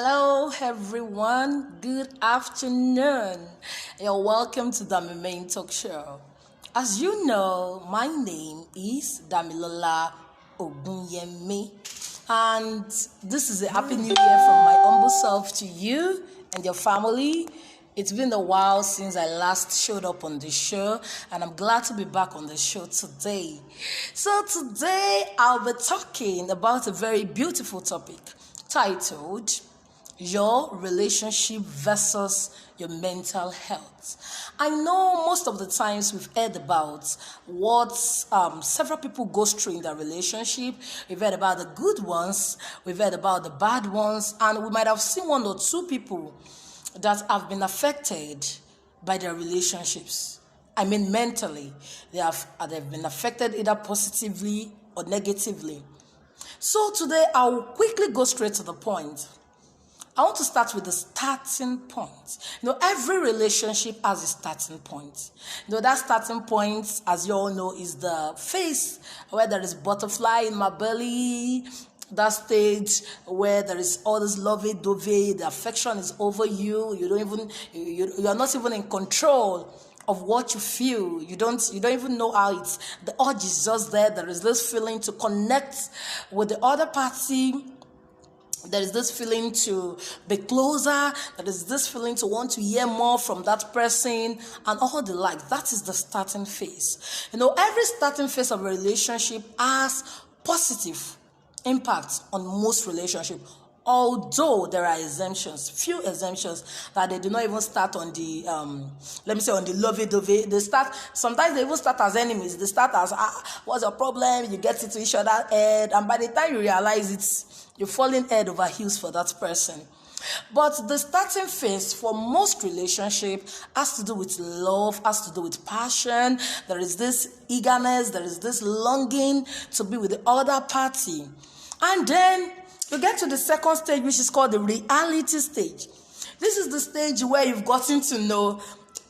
Hello, everyone. Good afternoon. You're welcome to the Main Talk Show. As you know, my name is Damilola Ogunyemi, and this is a happy new year from my humble self to you and your family. It's been a while since I last showed up on the show, and I'm glad to be back on the show today. So today I'll be talking about a very beautiful topic titled your relationship versus your mental health. I know most of the times we've heard about what several people go through in their relationship. We've heard about the good ones, we've heard about the bad ones, and we might have seen one or two people that have been affected by their relationships. I mean mentally. They've been affected either positively or negatively. So today I'll quickly go straight to the point. I want to start with the starting point. Every relationship has a starting point. That starting point, as you all know, is the phase where there is butterfly in my belly, that stage where there is all this lovey-dovey, the affection is over you, you are not even in control of what you feel. You don't even know how the urge is just there. There is this feeling to connect with the other party. There is this feeling to be closer. There is this feeling to want to hear more from that person and all the like. That is the starting phase. Every starting phase of a relationship has positive impact on most relationships. Although there are few exemptions that they do not even start on the, on the lovey-dovey. Sometimes they even start as enemies. They start as, what's your problem? You get into each other's head. And by the time you realize you're falling head over heels for that person. But the starting phase for most relationships has to do with love, has to do with passion. There is this eagerness, there is this longing to be with the other party. And then you get to the second stage, which is called the reality stage. This is the stage where you've gotten to know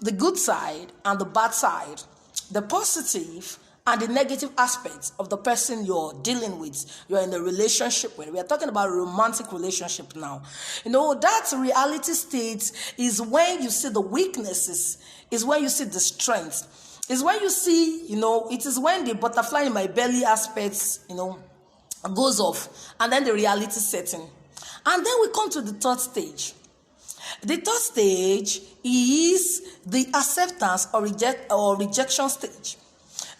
the good side and the bad side, the positive and the negative aspects of the person you're dealing with, you're in a relationship with. We are talking about a romantic relationship now. That reality state is when you see the weaknesses, is when you see the strengths, is when you see, it is when the butterfly in my belly aspects, goes off, and then the reality setting. And then we come to the third stage. The third stage is the acceptance or rejection stage.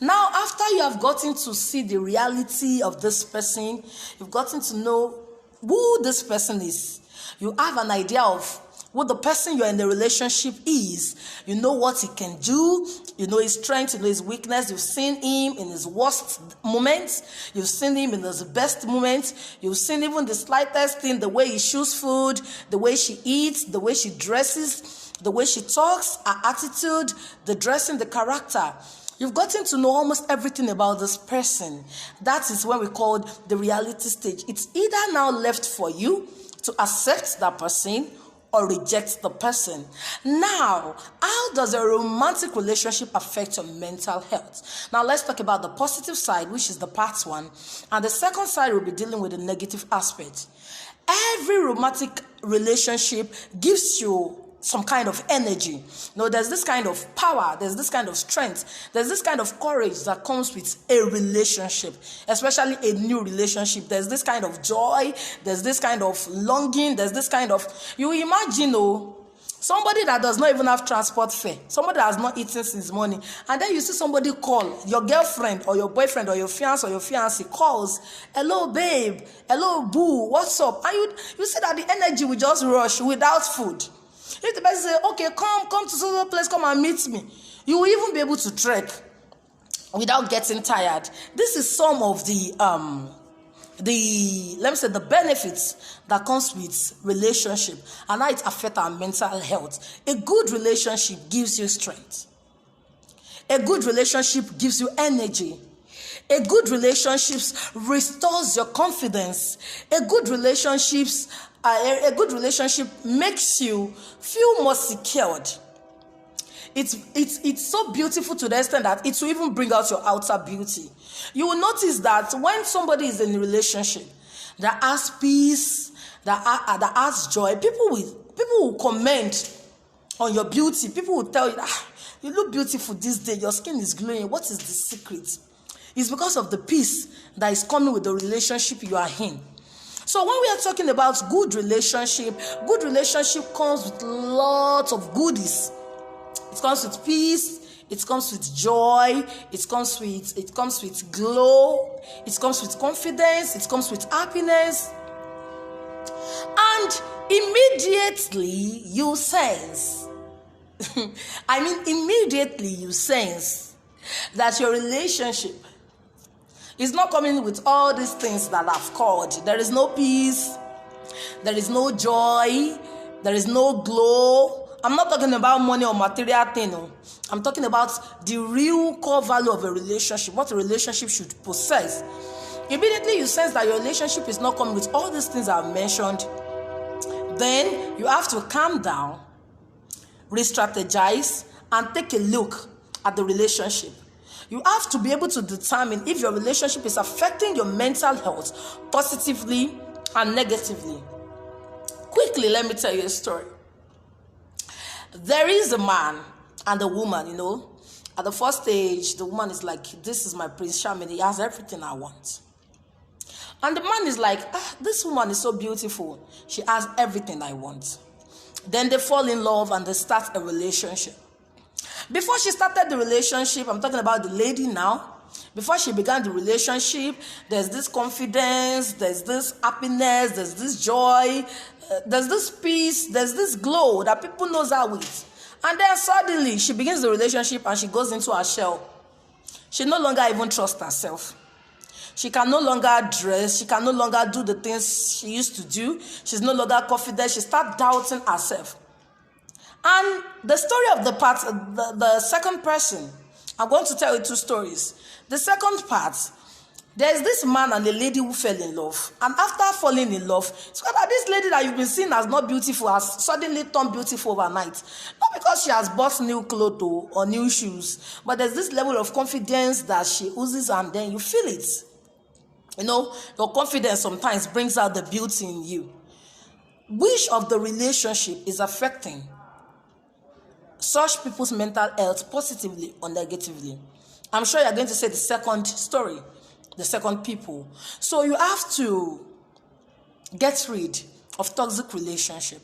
Now, after you have gotten to see the reality of this person, you've gotten to know who this person is. You have an idea of who the person you're in the relationship is. You know what he can do. You know his strength, you know his weakness. You've seen him in his worst moments. You've seen him in his best moments. You've seen even the slightest thing, the way he chews food, the way she eats, the way she dresses, the way she talks, her attitude, the dressing, the character. You've gotten to know almost everything about this person. That is what we call the reality stage. It's either now left for you to accept that person or reject the person. Now, how does a romantic relationship affect your mental health? Now, let's talk about the positive side, which is the part one. And the second side will be dealing with the negative aspect. Every romantic relationship gives you some kind of energy. There's this kind of power, there's this kind of strength, there's this kind of courage that comes with a relationship, especially a new relationship. There's this kind of joy, there's this kind of longing, there's this kind of, you imagine, somebody that does not even have transport fare, somebody that has not eaten since morning, and then you see somebody call, your girlfriend or your boyfriend or your fiance or your fiancé calls, hello babe, hello boo, what's up? And you see that the energy will just rush without food. If the person says, okay, come to some place, come and meet me, you will even be able to trek without getting tired. This is some of the benefits that comes with relationship and how it affects our mental health. A good relationship gives you strength. A good relationship gives you energy. A good relationship restores your confidence. A good relationship makes you feel more secured. It's so beautiful to the extent that it will even bring out your outer beauty. You will notice that when somebody is in a relationship that has peace, that adds joy. People will comment on your beauty. People will tell you, you look beautiful this day, your skin is glowing. What is the secret? It's because of the peace that is coming with the relationship you are in. So when we are talking about good relationship comes with lots of goodies. It comes with peace, it comes with joy, it comes with glow, it comes with confidence, it comes with happiness. And immediately you sense that your relationship is not coming with all these things that I've called. There is no peace, there is no joy, there is no glow. I'm not talking about money or material thing. No. I'm talking about the real core value of a relationship, what a relationship should possess. Immediately you sense that your relationship is not coming with all these things I've mentioned. Then you have to calm down, re-strategize, and take a look at the relationship. You have to be able to determine if your relationship is affecting your mental health positively and negatively. Quickly, let me tell you a story. There is a man and a woman, At the first stage, the woman is like, this is my Prince Charming. He has everything I want. And the man is like, this woman is so beautiful. She has everything I want. Then they fall in love and they start a relationship. Before she started the relationship, I'm talking about the lady now. Before she began the relationship, there's this confidence, there's this happiness, there's this joy, there's this peace, there's this glow that people knows her with. And then suddenly she begins the relationship and she goes into her shell. She no longer even trusts herself. She can no longer dress. She can no longer do the things she used to do. She's no longer confident. She starts doubting herself. And the story of the second person, I'm going to tell you two stories. The second part, there's this man and a lady who fell in love. And after falling in love, it's that this lady that you've been seeing as not beautiful has suddenly turned beautiful overnight. Not because she has bought new clothes or new shoes, but there's this level of confidence that she oozes and then you feel it. Your confidence sometimes brings out the beauty in you. Which of the relationship is affecting such people's mental health positively or negatively? I'm sure you're going to say the second story, the second people. So you have to get rid of toxic relationship.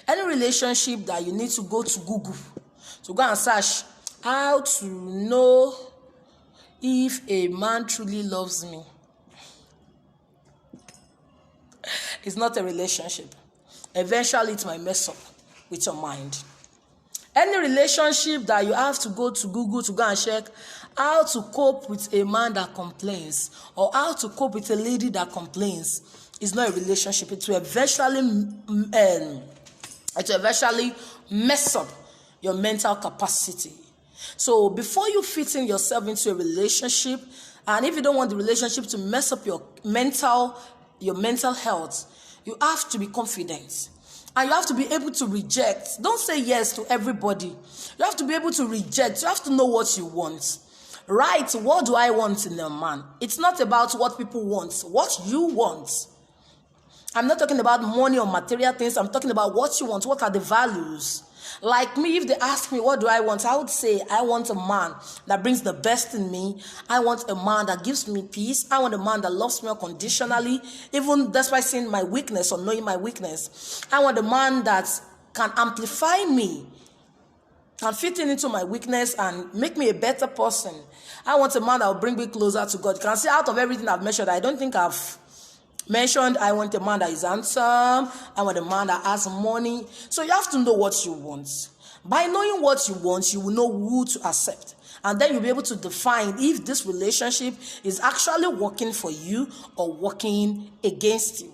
Any relationship that you need to go to Google to go and search how to know if a man truly loves me. It's not a relationship. Eventually it might mess up with your mind. Any relationship that you have to go to Google to go and check how to cope with a man that complains or how to cope with a lady that complains is not a relationship. It will eventually mess up your mental capacity. So before you fit in yourself into a relationship, and if you don't want the relationship to mess up your mental health, you have to be confident. And you have to be able to reject. Don't say yes to everybody. You have to be able to reject. You have to know what you want. Right? What do I want in a man? It's not about what people want. What you want. I'm not talking about money or material things. I'm talking about what you want. What are the values? Like me, if they ask me, what do I want? I would say, I want a man that brings the best in me. I want a man that gives me peace. I want a man that loves me unconditionally, even despite seeing my weakness or knowing my weakness. I want a man that can amplify me and fit into my weakness and make me a better person. I want a man that will bring me closer to God. You can see out of everything I've mentioned, I don't think I've mentioned I want a man that is handsome. I want a man that has money. So you have to know what you want. By knowing what you want, you will know who to accept. And then you'll be able to define if this relationship is actually working for you or working against you.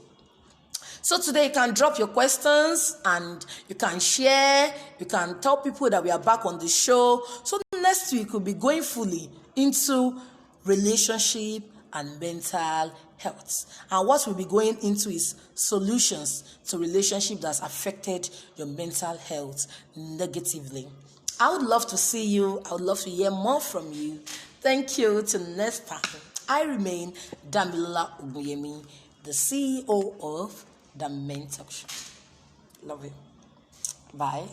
So today you can drop your questions and you can share. You can tell people that we are back on the show. So next week we'll be going fully into relationship and mental health. And what we'll be going into is solutions to relationship that's affected your mental health negatively. I would love to see you. I would love to hear more from you. Thank you. Till next time. I remain Damilola Ogunyemi, the CEO of the Main Talk Show. Love you. Bye.